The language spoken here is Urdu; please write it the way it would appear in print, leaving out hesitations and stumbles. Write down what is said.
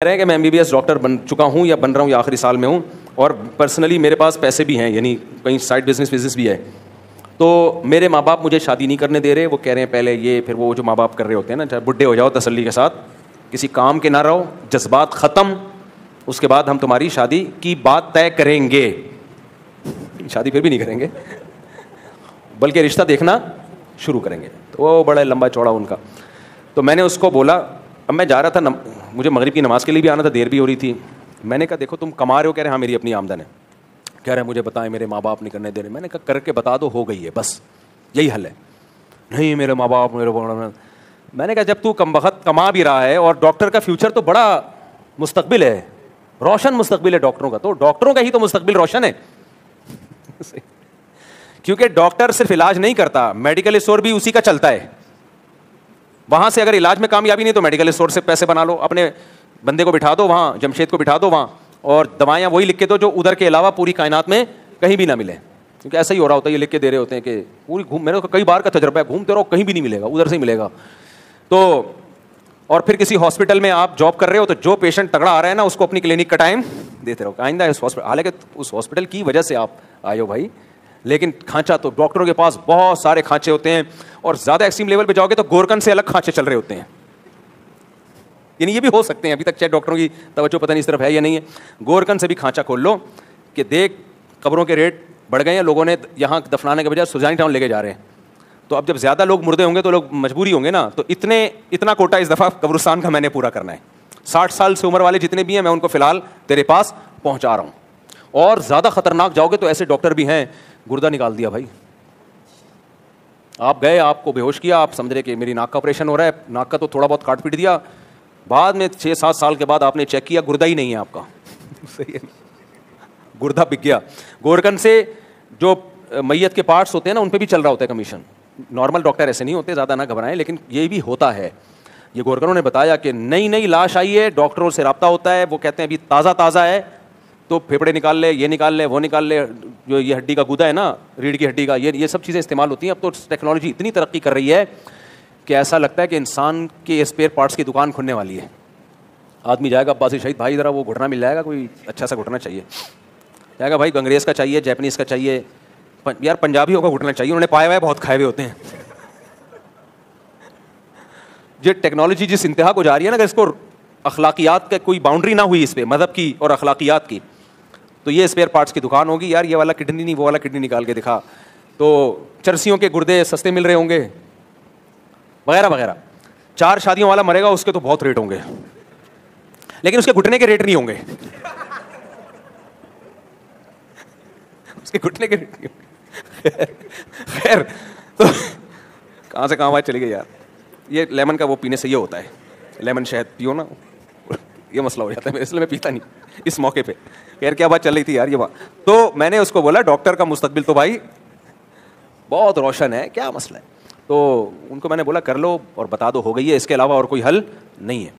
رہے ہیں کہ میں MBBS ڈاکٹر بن چکا ہوں یا بن رہا ہوں یا آخری سال میں ہوں, اور پرسنلی میرے پاس پیسے بھی ہیں, یعنی کہیں سائڈ بزنس بھی ہے. تو میرے ماں باپ مجھے شادی نہیں کرنے دے رہے. وہ کہہ رہے ہیں پہلے یہ, پھر وہ جو ماں باپ کر رہے ہوتے ہیں نا, چاہے بڈھے ہو جاؤ تسلی کے ساتھ, کسی کام کے نہ رہو, جذبات ختم, اس کے بعد ہم تمہاری شادی کی بات طے کریں گے. شادی پھر بھی نہیں کریں گے, بلکہ رشتہ دیکھنا شروع کریں گے. تو وہ بڑا لمبا چوڑا ان کا. تو میں نے اس کو بولا, اب میں جا رہا تھا, مجھے مغرب کی نماز کے لیے بھی آنا تھا, دیر بھی ہو رہی تھی. میں نے کہا دیکھو تم کما رہے ہو, کہہ رہے ہاں میری اپنی آمدن ہے. کہہ رہے مجھے بتائیں میرے ماں باپ نہیں کرنے دے رہے. میں نے کہا کر کے بتا دو, ہو گئی ہے, بس یہی حل ہے. نہیں میرے ماں باپ میرے. میں نے کہا جب تو کم وقت کما بھی رہا ہے, اور ڈاکٹر کا فیوچر تو بڑا مستقبل ہے, روشن مستقبل ہے ڈاکٹروں کا, تو ڈاکٹروں کا ہی تو مستقبل روشن ہے. کیونکہ ڈاکٹر صرف علاج نہیں کرتا, میڈیکل اسٹور بھی اسی کا چلتا ہے. وہاں سے اگر علاج میں کامیابی نہیں تو میڈیکل اسٹور سے پیسے بنا لو, اپنے بندے کو بٹھا دو وہاں, جمشید کو بٹھا دو وہاں, اور دوائیاں وہی لکھ کے دو جو ادھر کے علاوہ پوری کائنات میں کہیں بھی نہ ملے. کیونکہ ایسا ہی ہو رہا ہوتا ہے, یہ لکھ کے دے رہے ہوتے ہیں کہ پوری میرے کو کئی بار کا تجربہ ہے, گھومتے رہو کہیں بھی نہیں ملے گا, ادھر سے ہی ملے گا. تو اور پھر کسی ہاسپٹل میں آپ جاب کر رہے ہو تو جو پیشنٹ تگڑا آ رہا ہے نا, اس کو اپنی کلینک کا ٹائم دیتے رہو. آئندہ اس ہاسپٹل, حالانکہ اس ہاسپٹل کی وجہ سے آپ آئے ہو بھائی, لیکن کھانچا تو ڈاکٹروں کے پاس بہت سارے کھانچے ہوتے ہیں, اور زیادہ ایکسٹریم لیول پہ جاؤ گے تو گورکن سے الگ کھانچے چل رہے ہوتے ہیں. یعنی یہ بھی ہو سکتے ہیں, ابھی تک چاہے ڈاکٹروں کی توجہ پتہ نہیں اس طرف ہے یا نہیں ہے. گورکن سے بھی کھانچا کھول لو کہ دیکھ قبروں کے ریٹ بڑھ گئے ہیں, لوگوں نے یہاں دفنانے کے بجائے سرجانی ٹاؤن لے کے جا رہے ہیں. تو اب جب زیادہ لوگ مردے ہوں گے تو لوگ مجبوری ہوں گے نا, تو اتنا کوٹا اس دفعہ قبرستان کا میں نے پورا کرنا ہے. 60 سال سے عمر والے جتنے بھی ہیں میں ان کو فی الحال تیرے پاس پہنچا رہا ہوں. اور زیادہ خطرناک جاؤ گے تو ایسے ڈاکٹر بھی ہیں, گردہ نکال دیا بھائی, آپ گئے, آپ کو بے ہوش کیا, آپ سمجھ رہے کہ میری ناک کا آپریشن ہو رہا ہے, ناک کا تو تھوڑا بہت کاٹ پیٹ دیا, بعد میں 6-7 سال کے بعد آپ نے چیک کیا گردہ ہی نہیں ہے آپ کا. صحیح ہے, گردہ بک گیا. گورکن سے جو میت کے پارٹس ہوتے ہیں نا, ان پہ بھی چل رہا ہوتا ہے کمیشن. نارمل ڈاکٹر ایسے نہیں ہوتے, زیادہ نہ گھبرائیں, لیکن یہ بھی ہوتا ہے. یہ گورکنوں نے بتایا کہ نئی لاش آئی ہے, ڈاکٹروں سے رابطہ ہوتا ہے, وہ کہتے ہیں ابھی تازہ ہے, تو پھیپڑے نکال لے, یہ نکال لے, وہ نکال لے, جو یہ ہڈی کا گودا ہے نا, ریڑھ کی ہڈی کا, یہ سب چیزیں استعمال ہوتی ہیں. اب تو ٹیکنالوجی اتنی ترقی کر رہی ہے کہ ایسا لگتا ہے کہ انسان کے اسپیئر پارٹس کی دکان کھلنے والی ہے. آدمی جائے گا عباسی شہید بھائی ذرا وہ گھٹنا مل جائے گا, کوئی اچھا سا گھٹنا چاہیے, جائے گا بھائی انگریز کا چاہیے, جیپنیز کا چاہیے, یار پنجابیوں کا گھٹنا چاہیے, انہوں نے پائے ہوئے بہت کھائے ہوئے ہوتے ہیں. یہ ٹیکنالوجی جس انتہا کو جا رہی ہے نا, کہ اس کو اخلاقیات کا کوئی باؤنڈری نہ ہوئی اس پہ, مذہب کی اور اخلاقیات کی, تو یہ اسپیئر پارٹس کی دکان ہوگی. یار یہ والا کڈنی نہیں, وہ والا کڈنی نکال کے دکھا, تو چرسیوں کے گردے سستے مل رہے ہوں گے وغیرہ وغیرہ. 4 شادیوں والا مرے گا, اس کے تو بہت ریٹ ہوں گے, لیکن اس کے گھٹنے کے ریٹ نہیں ہوں گے. اس کے گھٹنے کے ریٹ نہیں ہوں گے. خیر, تو کہاں سے کہاں بات چلی گئی یار. یہ لیمن کا وہ پینے سے یہ ہوتا ہے, لیمن شہد پیو نا, یہ مسئلہ ہو جاتا ہے, اس لیے میں پیتا نہیں اس موقع پہ. خیر کیا بات چل رہی تھی یار, یہ بات. تو میں نے اس کو بولا ڈاکٹر کا مستقبل تو بھائی بہت روشن ہے, کیا مسئلہ ہے. تو ان کو میں نے بولا کر لو اور بتا دو, ہو گئی ہے, اس کے علاوہ اور کوئی حل نہیں ہے.